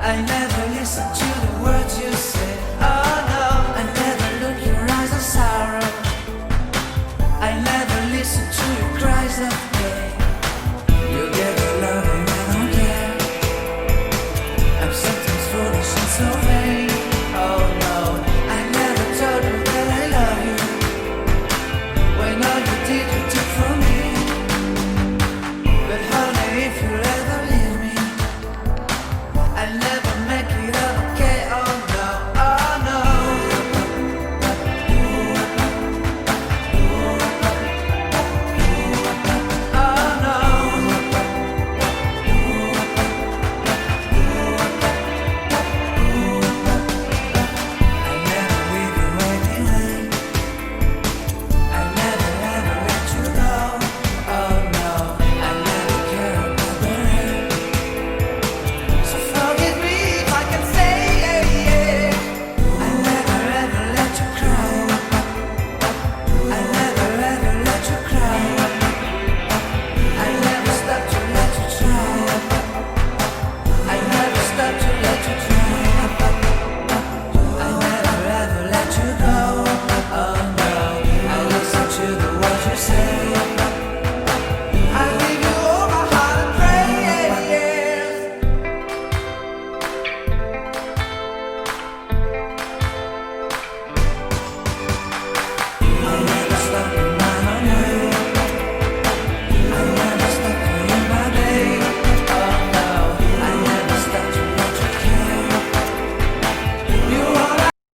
I never listen to the words you say. Oh no, I never look your eyes of sorrow. I never listen to your cries of pain. You get the loving, I don't care. I'm sometimes foolish and so vain. Oh no, I never told you that I love you, when all you did you took from me. But honey, if you ever leave me, I'll never make it okay. Oh no, oh no. Oh no. I'll never leave you waiting. I'll never ever let you go. Oh no, I'll never care about the rain. So forgive me if I can say, I'll never ever let you cry. I'll never ever let you cry. I'll never stop to let you try. I'll never stop to let you try. I'll never ever let you go. Oh no, I listen to the words you say.